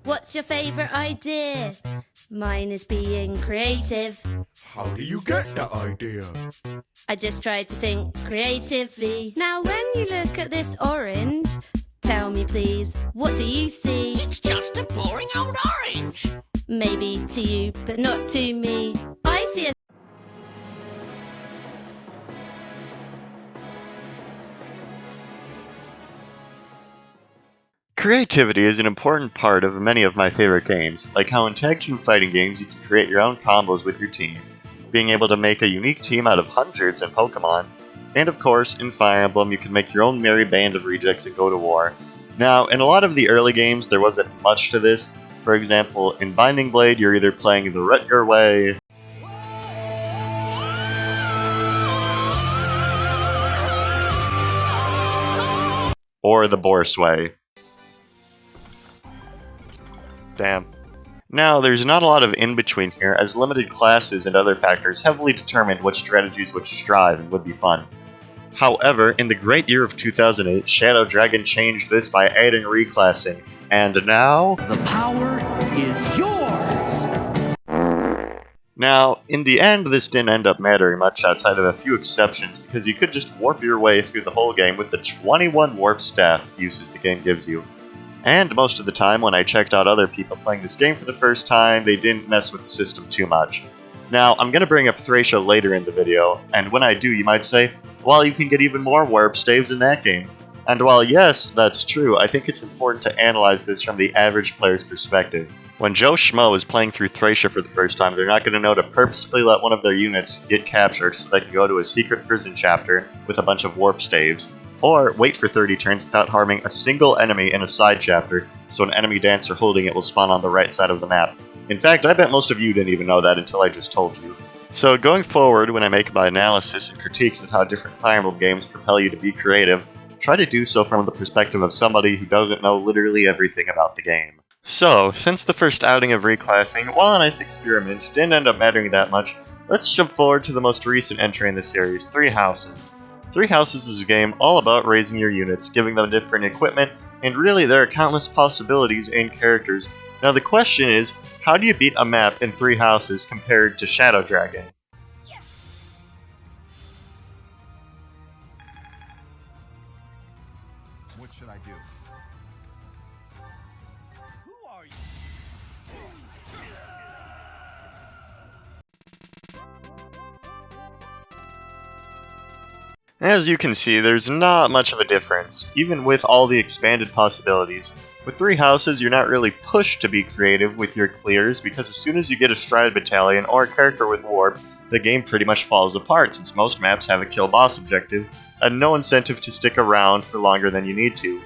What's your favorite idea? Mine is being creative. How do you get that idea? I just tried to think creatively. Now when you look at this orange, tell me please, what do you see? It's just a boring old orange. Maybe to you, but not to me. I see a Creativity is an important part of many of my favorite games, like how in tag team fighting games you can create your own combos with your team, being able to make a unique team out of hundreds in Pokemon, and of course, in Fire Emblem you can make your own merry band of rejects and go to war. Now, in a lot of the early games there wasn't much to this. For example, in Binding Blade you're either playing the Rutger way, or the Boris way. Damn. Now, there's not a lot of in-between here, as limited classes and other factors heavily determined which strategies would strive and would be fun. However, in the great year of 2008, Shadow Dragon changed this by adding reclassing, and now... The power is yours! Now, in the end, this didn't end up mattering much outside of a few exceptions, because you could just warp your way through the whole game with the 21 warp staff uses the game gives you. And most of the time, when I checked out other people playing this game for the first time, they didn't mess with the system too much. Now, I'm going to bring up Thracia later in the video, and when I do, you might say, well, you can get even more warp staves in that game. And while yes, that's true, I think it's important to analyze this from the average player's perspective. When Joe Schmo is playing through Thracia for the first time, they're not going to know to purposefully let one of their units get captured so they can go to a secret prison chapter with a bunch of warp staves, or wait for 30 turns without harming a single enemy in a side chapter, so an enemy dancer holding it will spawn on the right side of the map. In fact, I bet most of you didn't even know that until I just told you. So going forward, when I make my analysis and critiques of how different Fire Emblem games propel you to be creative, try to do so from the perspective of somebody who doesn't know literally everything about the game. So, since the first outing of reclassing, while a nice experiment, didn't end up mattering that much, let's jump forward to the most recent entry in the series, Three Houses. Three Houses is a game all about raising your units, giving them different equipment, and really there are countless possibilities and characters. Now the question is, how do you beat a map in Three Houses compared to Shadow Dragon? What should I do? Who are you? As you can see, there's not much of a difference, even with all the expanded possibilities. With Three Houses, you're not really pushed to be creative with your clears, because as soon as you get a Stride Battalion or a character with Warp, the game pretty much falls apart since most maps have a kill boss objective, and no incentive to stick around for longer than you need to.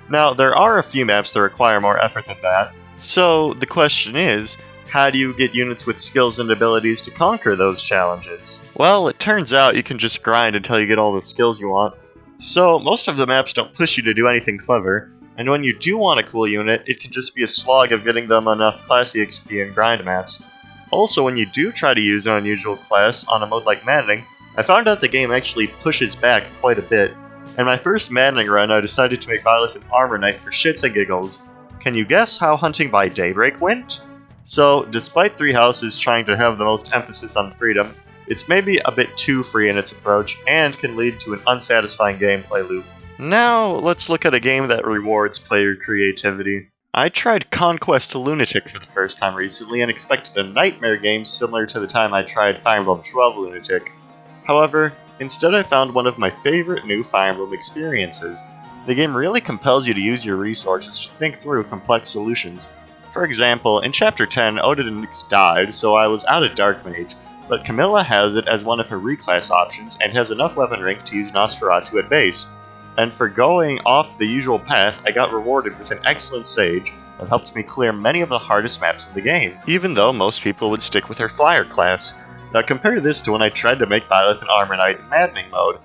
Now, there are a few maps that require more effort than that, so the question is, how do you get units with skills and abilities to conquer those challenges? Well, it turns out you can just grind until you get all the skills you want. So, most of the maps don't push you to do anything clever, and when you do want a cool unit, it can just be a slog of getting them enough classy XP and grind maps. Also, when you do try to use an unusual class on a mode like Maddening, I found out the game actually pushes back quite a bit. In my first Maddening run, I decided to make Byleth an Armor Knight for shits and giggles. Can you guess how Hunting by Daybreak went? So, despite Three Houses trying to have the most emphasis on freedom, it's maybe a bit too free in its approach, and can lead to an unsatisfying gameplay loop. Now, let's look at a game that rewards player creativity. I tried Conquest Lunatic for the first time recently and expected a nightmare game similar to the time I tried Fire Emblem 12 Lunatic. However, instead I found one of my favorite new Fire Emblem experiences. The game really compels you to use your resources to think through complex solutions. For example, in Chapter 10, Odinix died, so I was out of Dark Mage, but Camilla has it as one of her reclass options and has enough weapon rank to use Nosferatu at base. And for going off the usual path, I got rewarded with an excellent Sage that helped me clear many of the hardest maps in the game, even though most people would stick with her Flyer class. Now compare this to when I tried to make Byleth an Armor Knight in Maddening mode.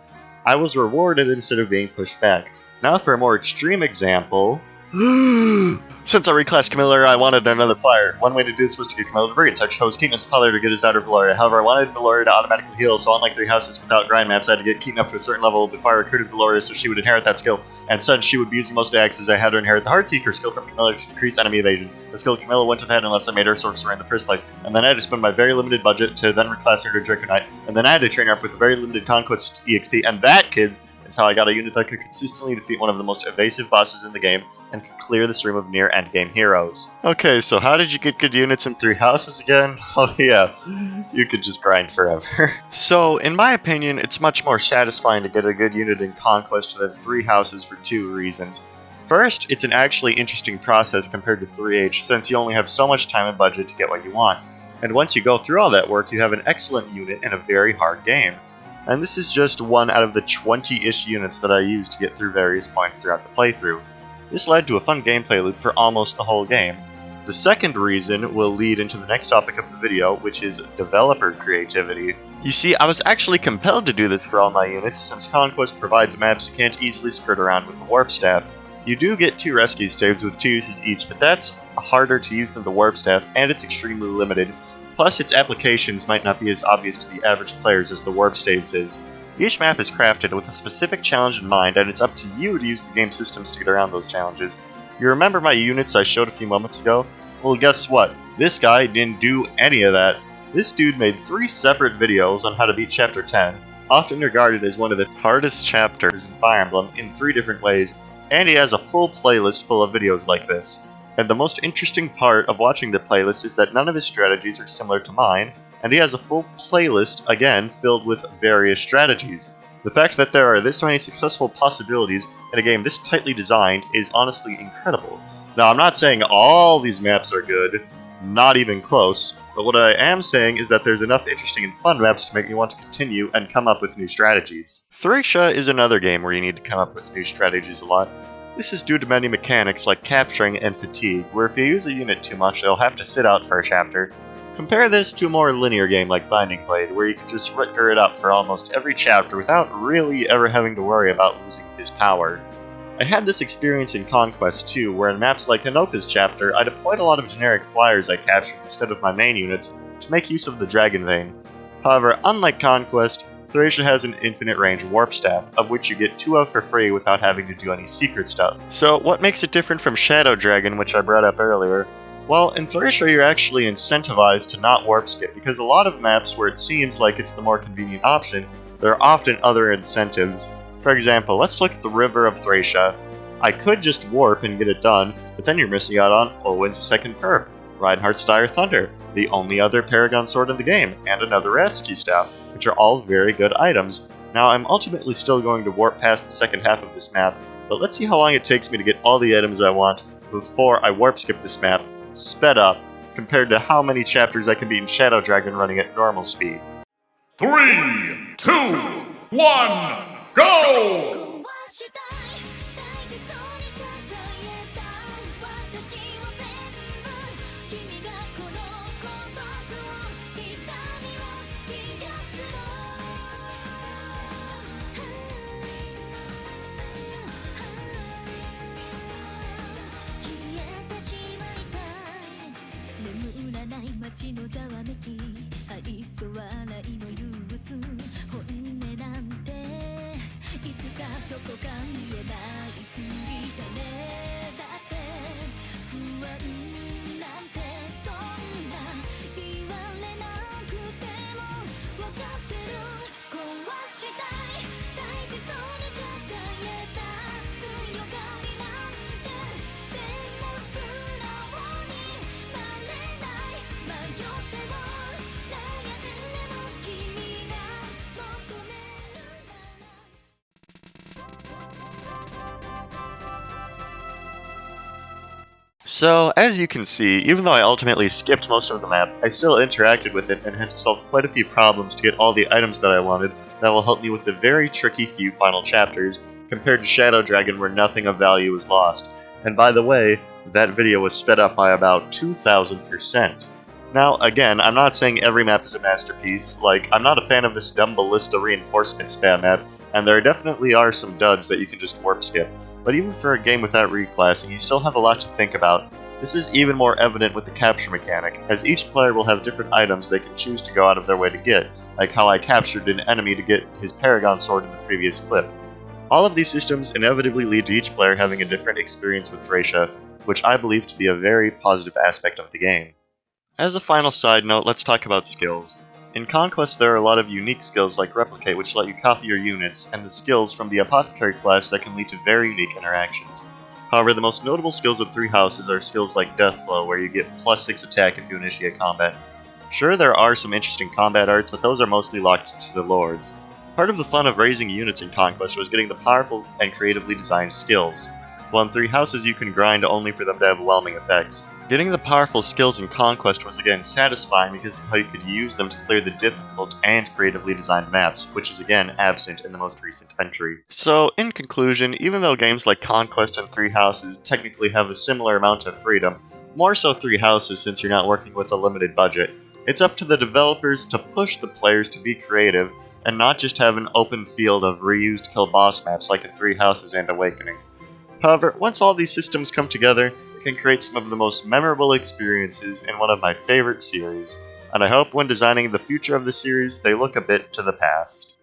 I was rewarded instead of being pushed back. Now for a more extreme example... Since I reclassed Camilla, I wanted another flyer. One way to do this was to get Camilla to Brigade, so I chose Keaton as a color to get his daughter Valoria. However, I wanted Valoria to automatically heal, so unlike Three Houses without grind maps, I had to get Keaton up to a certain level before I recruited Valoria so she would inherit that skill. and since she would be using most axes, I had her inherit the Heartseeker skill from Camilla to decrease enemy evasion. The skill Camilla wouldn't have had unless I made her a sorcerer in the first place, and then I had to spend my very limited budget to then reclass her to Draco Knight, and then I had to train her up with a very limited Conquest EXP, and that, kids, is how I got a unit that could consistently defeat one of the most evasive bosses in the game, and could clear this room of near endgame heroes. Okay, so how did you get good units in 3 houses again? Oh yeah, you could just grind forever. So, in my opinion, it's much more satisfying to get a good unit in Conquest than 3 houses for 2 reasons. First, it's an actually interesting process compared to 3H, since you only have so much time and budget to get what you want. And once you go through all that work, you have an excellent unit in a very hard game. And this is just one out of the 20-ish units that I used to get through various points throughout the playthrough. This led to a fun gameplay loop for almost the whole game. The second reason will lead into the next topic of the video, which is developer creativity. You see, I was actually compelled to do this for all my units, since Conquest provides maps you can't easily skirt around with the Warp Staff. You do get 2 rescue staves with 2 uses each, but that's harder to use than the Warp Staff, and it's extremely limited. Plus, its applications might not be as obvious to the average players as the Warp Staves is. Each map is crafted with a specific challenge in mind, and it's up to you to use the game systems to get around those challenges. You remember my units I showed a few moments ago? Well, guess what? This guy didn't do any of that. This dude made 3 separate videos on how to beat Chapter 10, often regarded as one of the hardest chapters in Fire Emblem in 3 different ways, and he has a full playlist full of videos like this. And the most interesting part of watching the playlist is that none of his strategies are similar to mine, and he has a full playlist, again, filled with various strategies. The fact that there are this many successful possibilities in a game this tightly designed is honestly incredible. Now, I'm not saying all these maps are good, not even close, but what I am saying is that there's enough interesting and fun maps to make me want to continue and come up with new strategies. Thracia is another game where you need to come up with new strategies a lot. This is due to many mechanics like capturing and fatigue, where if you use a unit too much, they'll have to sit out for a chapter. Compare this to a more linear game like Binding Blade, where you can just Rutger it up for almost every chapter without really ever having to worry about losing his power. I had this experience in Conquest too, where in maps like Hinoka's chapter, I deployed a lot of generic flyers I captured instead of my main units to make use of the Dragon Vein. However, unlike Conquest, Thracia has an infinite range Warp Staff, of which you get 2 of for free without having to do any secret stuff. So what makes it different from Shadow Dragon, which I brought up earlier? Well, in Thracia you're actually incentivized to not warp skip, because a lot of maps where it seems like it's the more convenient option, there are often other incentives. For example, let's look at the River of Thracia. I could just warp and get it done, but then you're missing out on Olwen's second perk, Reinhardt's Dire Thunder, the only other Paragon Sword in the game, and another Rescue Staff, which are all very good items. Now, I'm ultimately still going to warp past the second half of this map, but let's see how long it takes me to get all the items I want before I warp skip this map, sped up, compared to how many chapters I can beat in Shadow Dragon running at normal speed. 3, 2, 1, go! So, as you can see, even though I ultimately skipped most of the map, I still interacted with it and had to solve quite a few problems to get all the items that I wanted that will help me with the very tricky few final chapters, compared to Shadow Dragon where nothing of value was lost. And by the way, that video was sped up by about 2,000%. Now, again, I'm not saying every map is a masterpiece, like, I'm not a fan of this dumb ballista reinforcement spam map, and there definitely are some duds that you can just warp skip. But even for a game without reclassing, you still have a lot to think about. This is even more evident with the capture mechanic, as each player will have different items they can choose to go out of their way to get, like how I captured an enemy to get his Paragon Sword in the previous clip. All of these systems inevitably lead to each player having a different experience with Thracia, which I believe to be a very positive aspect of the game. As a final side note, let's talk about skills. In Conquest there are a lot of unique skills like Replicate, which let you copy your units, and the skills from the Apothecary class that can lead to very unique interactions. However, the most notable skills of 3 houses are skills like Deathblow, where you get +6 attack if you initiate combat. Sure, there are some interesting combat arts, but those are mostly locked to the lords. Part of the fun of raising units in Conquest was getting the powerful and creatively designed skills. While in 3 houses you can grind only for them to have whelming effects. Getting the powerful skills in Conquest was again satisfying because of how you could use them to clear the difficult and creatively designed maps, which is again absent in the most recent entry. So, in conclusion, even though games like Conquest and 3 houses technically have a similar amount of freedom, more so 3 houses since you're not working with a limited budget, it's up to the developers to push the players to be creative and not just have an open field of reused kill boss maps like in 3 houses and Awakening. However, once all these systems come together, it can create some of the most memorable experiences in one of my favorite series, and I hope when designing the future of the series they look a bit to the past.